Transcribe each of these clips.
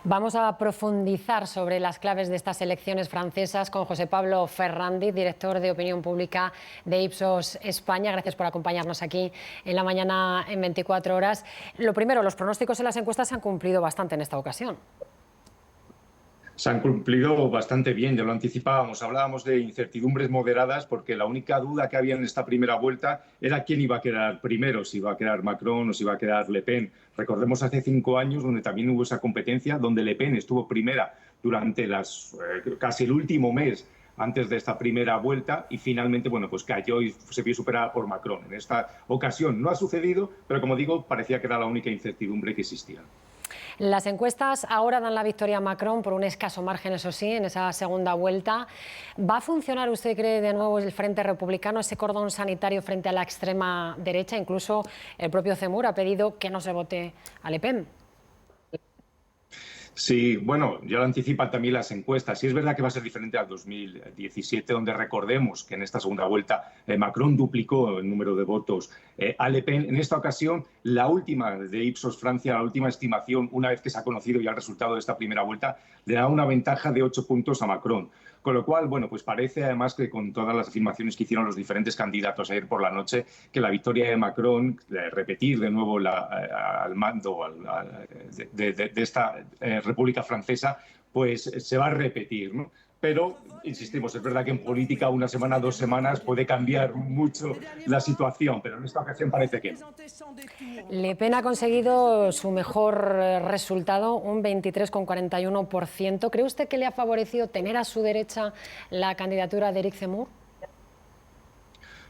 Vamos a profundizar sobre las claves de estas elecciones francesas con José Pablo Ferrandiz, director de Opinión Pública de Ipsos España. Gracias por acompañarnos aquí en la mañana en 24 horas. Lo primero, los pronósticos en las encuestas se han cumplido bastante en esta ocasión. Se han cumplido bastante bien, ya lo anticipábamos. Hablábamos de incertidumbres moderadas porque la única duda que había en esta primera vuelta era quién iba a quedar primero, si iba a quedar Macron o si iba a quedar Le Pen. Recordemos hace 5 años donde también hubo esa competencia, donde Le Pen estuvo primera durante casi el último mes antes de esta primera vuelta y finalmente pues cayó y se vio superada por Macron. En esta ocasión no ha sucedido, pero como digo, parecía que era la única incertidumbre que existía. Las encuestas ahora dan la victoria a Macron por un escaso margen, eso sí, en esa segunda vuelta. ¿Va a funcionar, usted cree, de nuevo el Frente Republicano, ese cordón sanitario frente a la extrema derecha? Incluso el propio Zemmour ha pedido que no se vote a Le Pen. Sí, bueno, ya lo anticipan también las encuestas. Sí es verdad que va a ser diferente al 2017, donde recordemos que en esta segunda vuelta Macron duplicó el número de votos a Le Pen. En esta ocasión, la última de Ipsos Francia, la última estimación, una vez que se ha conocido ya el resultado de esta primera vuelta, le da una ventaja de 8 puntos a Macron. Con lo cual, pues parece además que con todas las afirmaciones que hicieron los diferentes candidatos ayer por la noche, que la victoria de Macron, repetir de nuevo al mando de esta República Francesa, pues se va a repetir, ¿no? Pero, insistimos, es verdad que en política 1 semana, 2 semanas puede cambiar mucho la situación, pero en esta ocasión parece que no. Le Pen ha conseguido su mejor resultado, un 23,41%. ¿Cree usted que le ha favorecido tener a su derecha la candidatura de Eric Zemmour?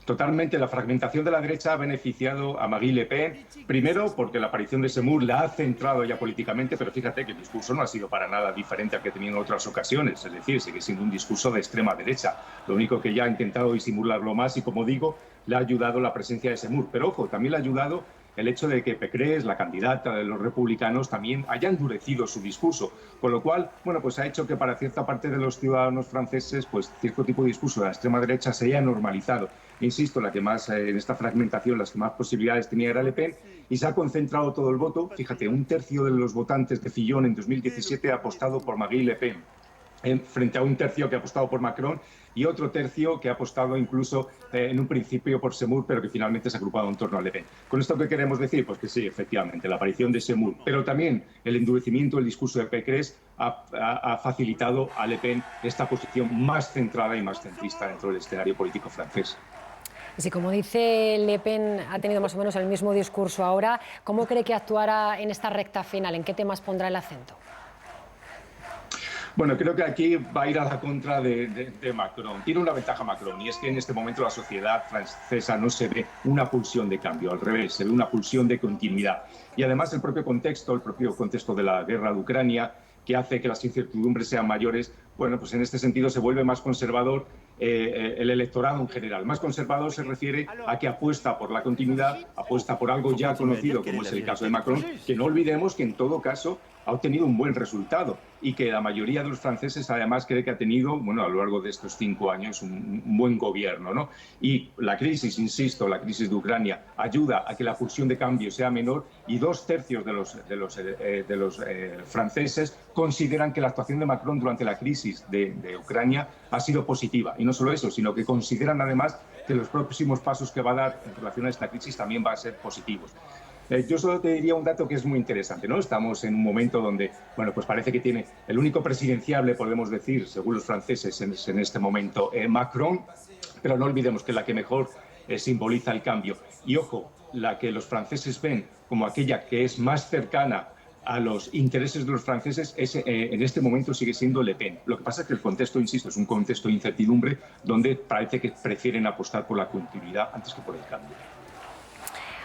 Totalmente, la fragmentación de la derecha ha beneficiado a Marine Le Pen, primero porque la aparición de Zemmour la ha centrado ya políticamente, pero fíjate que el discurso no ha sido para nada diferente al que tenía en otras ocasiones, es decir, sigue siendo un discurso de extrema derecha, lo único que ya ha intentado disimularlo más y, como digo, le ha ayudado la presencia de Zemmour, pero ojo, también le ha ayudado el hecho de que Pécresse, la candidata de los republicanos, también haya endurecido su discurso, con lo cual, pues ha hecho que para cierta parte de los ciudadanos franceses, pues cierto tipo de discurso de la extrema derecha se haya normalizado. Insisto, la que más, en esta fragmentación, las que más posibilidades tenía era Le Pen, y se ha concentrado todo el voto. Fíjate, 1/3 de los votantes de Fillon en 2017 ha apostado por Marine Le Pen, frente a 1/3 que ha apostado por Macron y otro 1/3 que ha apostado incluso en un principio por Zemmour, pero que finalmente se ha agrupado en torno a Le Pen. ¿Con esto qué queremos decir? Pues que sí, efectivamente, la aparición de Zemmour, pero también el endurecimiento del discurso de Pécresse ha facilitado a Le Pen esta posición más centrada y más centrista dentro del escenario político francés. Si, como dice Le Pen, ha tenido más o menos el mismo discurso ahora, ¿cómo cree que actuará en esta recta final? ¿En qué temas pondrá el acento? Bueno, creo que aquí va a ir a la contra de Macron. Tiene una ventaja Macron, y es que en este momento la sociedad francesa no se ve una pulsión de cambio, al revés, se ve una pulsión de continuidad. Y además el propio contexto de la guerra de Ucrania, que hace que las incertidumbres sean mayores, pues en este sentido se vuelve más conservador el electorado en general. Más conservador se refiere a que apuesta por la continuidad, apuesta por algo ya conocido, como es el caso de Macron, que no olvidemos que en todo caso ha obtenido un buen resultado y que la mayoría de los franceses además cree que ha tenido, a lo largo de estos 5 años, un buen gobierno, ¿no? Y la crisis, insisto, la crisis de Ucrania ayuda a que la pulsión de cambio sea menor, y 2/3 de los franceses consideran que la actuación de Macron durante la crisis de Ucrania ha sido positiva. Y no solo eso, sino que consideran además que los próximos pasos que va a dar en relación a esta crisis también van a ser positivos. Yo solo te diría un dato que es muy interesante, ¿no? Estamos en un momento donde, pues parece que tiene el único presidenciable, podemos decir, según los franceses en este momento, Macron, pero no olvidemos que la que mejor simboliza el cambio. Y ojo, la que los franceses ven como aquella que es más cercana a los intereses de los franceses en este momento sigue siendo Le Pen. Lo que pasa es que el contexto, insisto, es un contexto de incertidumbre donde parece que prefieren apostar por la continuidad antes que por el cambio.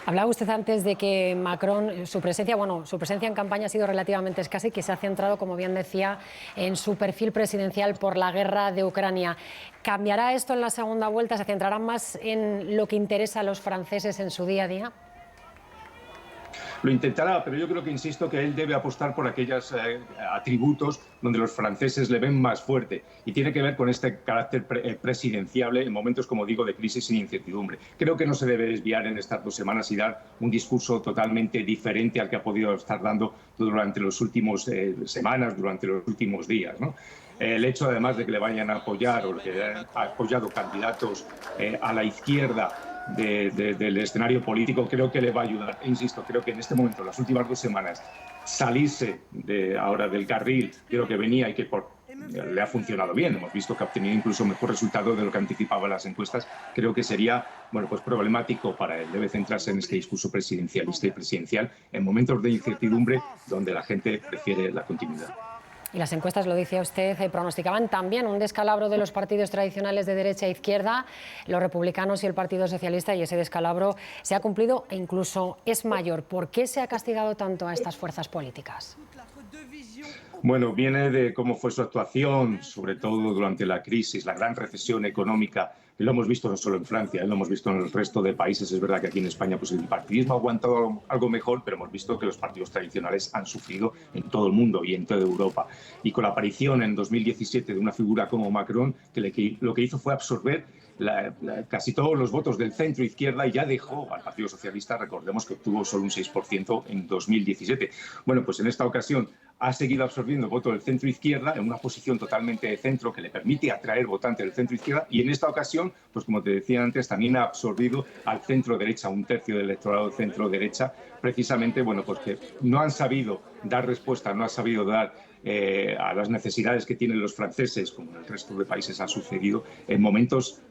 Hablaba usted antes de que Macron, su presencia en campaña ha sido relativamente escasa y que se ha centrado, como bien decía, en su perfil presidencial por la guerra de Ucrania. ¿Cambiará esto en la segunda vuelta? ¿Se centrará más en lo que interesa a los franceses en su día a día? Lo intentará, pero yo creo que, insisto, que él debe apostar por aquellos atributos donde los franceses le ven más fuerte, y tiene que ver con este carácter presidenciable en momentos, como digo, de crisis e incertidumbre. Creo que no se debe desviar en estas 2 semanas y dar un discurso totalmente diferente al que ha podido estar dando durante las últimas semanas, durante los últimos días, ¿no? El hecho, además, de que le vayan a apoyar o que han apoyado candidatos a la izquierda del escenario político, creo que le va a ayudar. E insisto, creo que en este momento, las últimas 2 semanas, salirse ahora del carril, creo que venía y que le ha funcionado bien. Hemos visto que ha obtenido incluso mejor resultado de lo que anticipaban las encuestas. Creo que sería, bueno, pues problemático para él. Debe centrarse en este discurso presidencialista y presidencial en momentos de incertidumbre donde la gente prefiere la continuidad. Y las encuestas, lo decía usted, pronosticaban también un descalabro de los partidos tradicionales de derecha e izquierda, los republicanos y el Partido Socialista, y ese descalabro se ha cumplido e incluso es mayor. ¿Por qué se ha castigado tanto a estas fuerzas políticas? Bueno, viene de cómo fue su actuación, sobre todo durante la crisis, la gran recesión económica. Lo hemos visto no solo en Francia, lo hemos visto en el resto de países. Es verdad que aquí en España pues el partidismo ha aguantado algo mejor, pero hemos visto que los partidos tradicionales han sufrido en todo el mundo y en toda Europa. Y con la aparición en 2017 de una figura como Macron, que lo que hizo fue absorber casi todos los votos del centro-izquierda y ya dejó al Partido Socialista, recordemos que obtuvo solo un 6% en 2017. Bueno, pues en esta ocasión ha seguido absorbiendo el voto del centro-izquierda en una posición totalmente de centro que le permite atraer votantes del centro-izquierda, y en esta ocasión, pues como te decía antes, también ha absorbido al centro-derecha, un tercio del electorado centro-derecha, precisamente, bueno, pues que no han sabido dar respuesta, no han sabido dar a las necesidades que tienen los franceses, como en el resto de países ha sucedido, en momentos,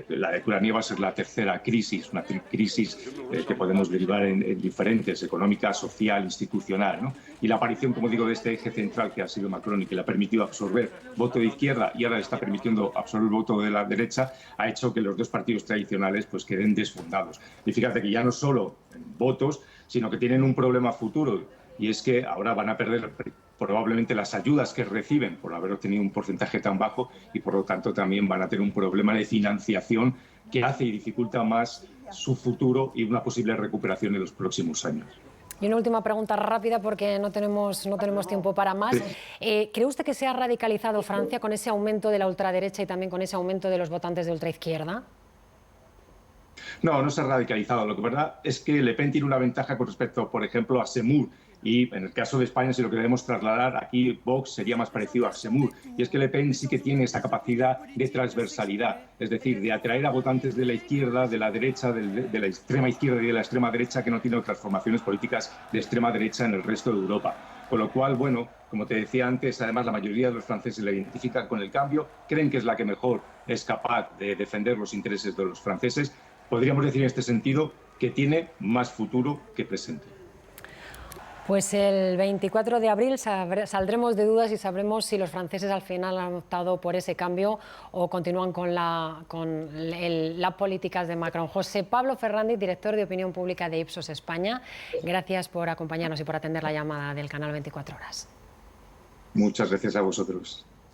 la de Ucrania va a ser la tercera crisis, una crisis que podemos derivar en diferentes, económica, social, institucional, ¿no? Y la aparición, como digo, de este eje central que ha sido Macron y que le ha permitido absorber voto de izquierda y ahora le está permitiendo absorber voto de la derecha, ha hecho que los dos partidos tradicionales pues queden desfundados. Y fíjate que ya no solo en votos, sino que tienen un problema futuro, y es que ahora van a perder probablemente las ayudas que reciben por haber obtenido un porcentaje tan bajo, y por lo tanto también van a tener un problema de financiación que hace y dificulta más su futuro y una posible recuperación en los próximos años. Y una última pregunta rápida, porque no tenemos tiempo para más. ¿Cree usted que se ha radicalizado Francia con ese aumento de la ultraderecha y también con ese aumento de los votantes de ultraizquierda? No, no se ha radicalizado. Lo que es verdad es que Le Pen tiene una ventaja con respecto, por ejemplo, a Semur. Y en el caso de España, si lo queremos trasladar, aquí Vox sería más parecido a Semur. Y es que Le Pen sí que tiene esa capacidad de transversalidad, es decir, de atraer a votantes de la izquierda, de la derecha, de la extrema izquierda y de la extrema derecha, que no tiene otras formaciones políticas de extrema derecha en el resto de Europa. Con lo cual, bueno, como te decía antes, además la mayoría de los franceses la identifican con el cambio, creen que es la que mejor es capaz de defender los intereses de los franceses. Podríamos decir en este sentido que tiene más futuro que presente. Pues el 24 de abril saldremos de dudas y sabremos si los franceses al final han optado por ese cambio o continúan con las políticas de Macron. José Pablo Ferrandi, director de Opinión Pública de Ipsos España, gracias por acompañarnos y por atender la llamada del canal 24 Horas. Muchas gracias a vosotros.